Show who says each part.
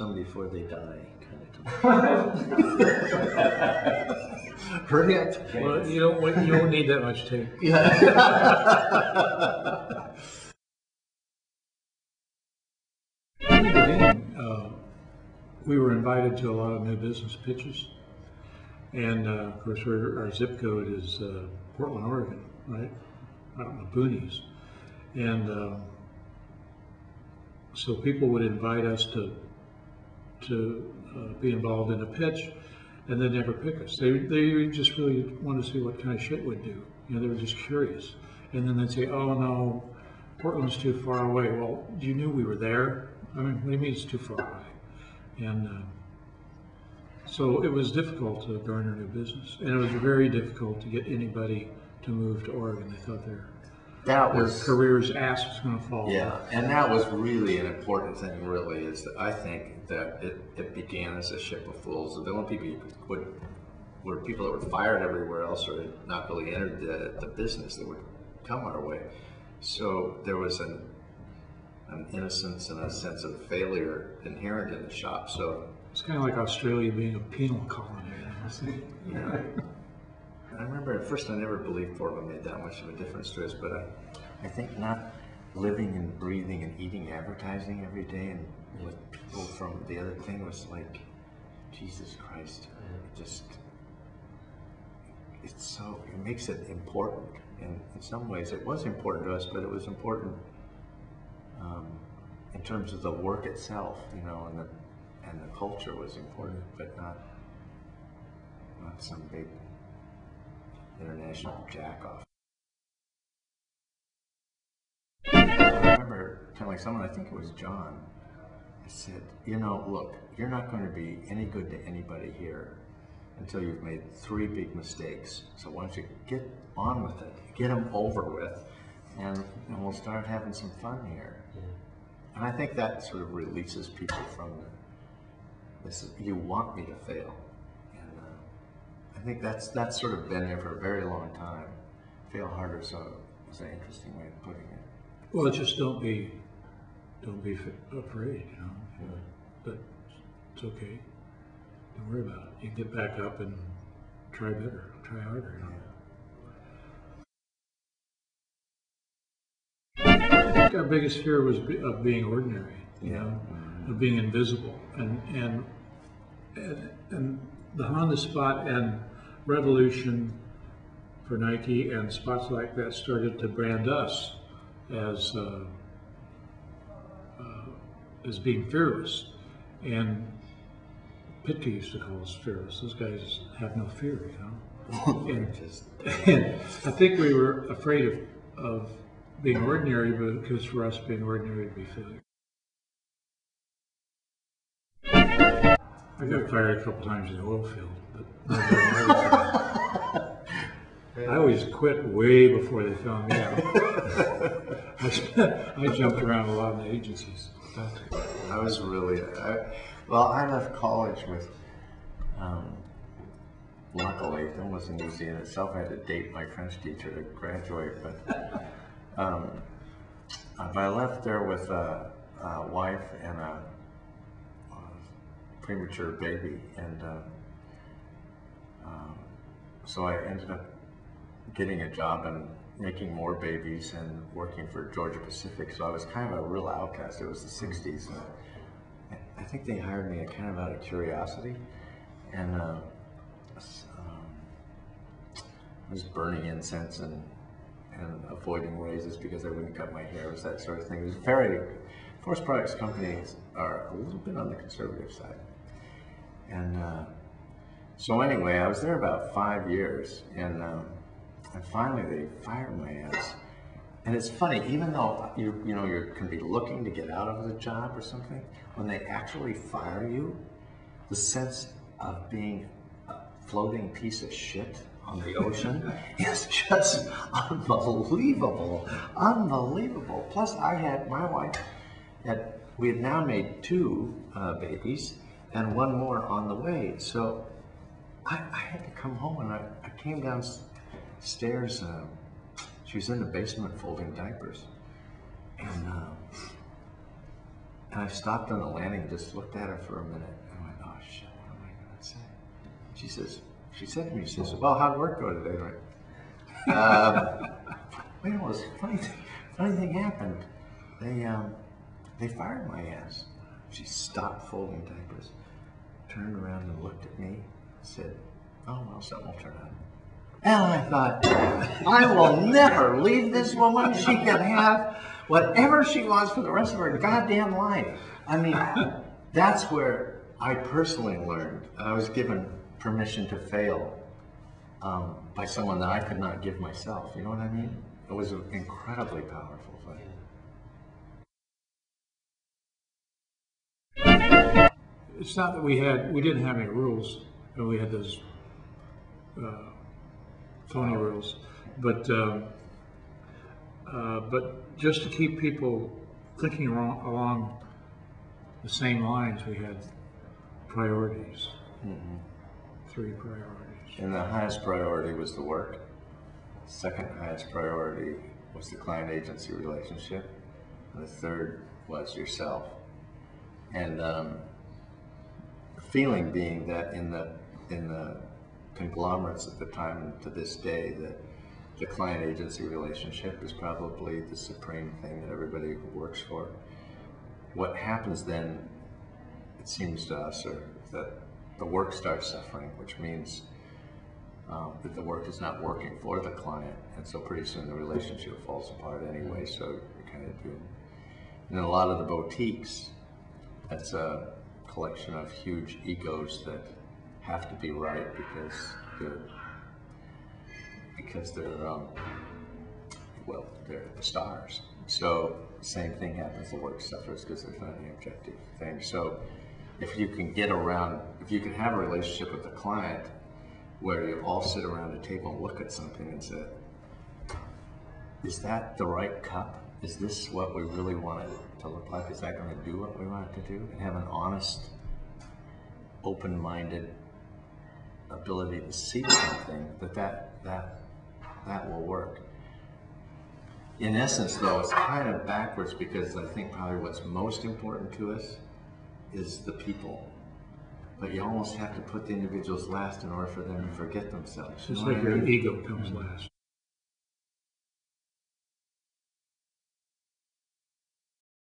Speaker 1: them before they die, kind of. Correct.
Speaker 2: Well, you don't need that much tape.
Speaker 1: Yeah.
Speaker 2: In the beginning, we were invited to a lot of new business pitches, and of course our zip code is Portland, Oregon, right? Out in the boonies, and so people would invite us to be involved in a pitch, and they'd never pick us. They just really wanted to see what kind of shit we'd do. You know, they were just curious, and then they'd say, "Oh no, Portland's too far away." Well, you knew we were there. I mean, what do you mean it's too far away? And so it was difficult to garner new business, and it was very difficult to get anybody to move to Oregon. They thought their career's ass was going to fall.
Speaker 1: Yeah, and that was really an important thing. Really, is that I think that it began as a ship of fools. The only people were people that were fired everywhere else, or had not really entered the business that would come our way. So there was an innocence and a sense of failure inherent in the shop. So
Speaker 2: it's kind of like Australia being a penal colony.
Speaker 1: Yeah. I remember at first I never believed Portland made that much of a difference to us, but I think not living and breathing and eating advertising every day and with people from the other thing was like, Jesus Christ, it makes it important. And in some ways it was important to us, but it was important in terms of the work itself, you know, and the culture was important, but not some big international jack-off. I remember telling someone, I think it was John, I said, you know, look, you're not going to be any good to anybody here until you've made 3 big mistakes. So why don't you get on with it, get them over with, and we'll start having some fun here. Yeah. And I think that sort of releases people from this, you want me to fail. I think that's sort of been there for a very long time. Fail harder, so it's an interesting way of putting it.
Speaker 2: Well, just don't be afraid, you know. Yeah. But it's okay. Don't worry about it. You can get back up and try better, try harder. You know? Yeah. I think our biggest fear was of being ordinary, you know, of being invisible, and the Honda Spot and Revolution for Nike and spots like that started to brand us as being fearless. And Pitka used to call us fearless. Those guys have no fear, you know. And I think we were afraid of being ordinary, because for us being ordinary would be failure. I got fired a couple times in the oil field, but I always quit way before they found me out. I jumped around a lot in the agencies.
Speaker 1: I was really, well, I left college with, luckily, it wasn't easy in itself. I had to date my French teacher to graduate, but I left there with a wife and a premature baby, and so I ended up getting a job and making more babies and working for Georgia Pacific. So I was kind of a real outcast. It was the 60s, and I think they hired me kind of out of curiosity, and I was burning incense and avoiding raises because I wouldn't cut my hair. It was that sort of thing. It was forest products companies are a little bit on the conservative side. And so anyway, I was there about 5 years, and finally they fired my ass. And it's funny, even though you can be looking to get out of the job or something, when they actually fire you, the sense of being a floating piece of shit on the ocean is just unbelievable, unbelievable. Plus, my wife, we had now made 2 babies and 1 more on the way. So I had to come home, and I came downstairs. She was in the basement folding diapers, and And I stopped on the landing and just looked at her for a minute. I went, oh shit, what am I going to say? She said to me, she says, well, how'd work go today? Wait, it was funny thing happened. They fired my ass. She stopped folding diapers, turned around and looked at me, and said, oh, well, something will turn out. And I thought, I will never leave this woman. She can have whatever she wants for the rest of her goddamn life. I mean, that's where I personally learned. I was given permission to fail by someone that I could not give myself. You know what I mean? It was an incredibly powerful thing.
Speaker 2: It's not that we didn't have any rules, and we had those phony rules, but just to keep people thinking along the same lines, we had priorities, 3 priorities.
Speaker 1: And the highest priority was the work. Second highest priority was the client-agency relationship. And the third was yourself. And the feeling being that in the conglomerates at the time and to this day, that the client-agency relationship is probably the supreme thing that everybody works for. What happens then, it seems to us, or that the work starts suffering, which means that the work is not working for the client, and so pretty soon the relationship falls apart anyway, so you kind of do. And in a lot of the boutiques, that's a collection of huge egos that have to be right because they're the stars. So the same thing happens, the work suffers because there's not any objective thing. So if you can have a relationship with the client where you all sit around a table and look at something and say, is that the right cup? Is this what we really want it to look like? Is that going to do what we want it to do? And have an honest, open-minded ability to see something that will work. In essence, though, it's kind of backwards, because I think probably what's most important to us is the people. But you almost have to put the individuals last in order for them to forget themselves.
Speaker 2: It's like your ego comes last.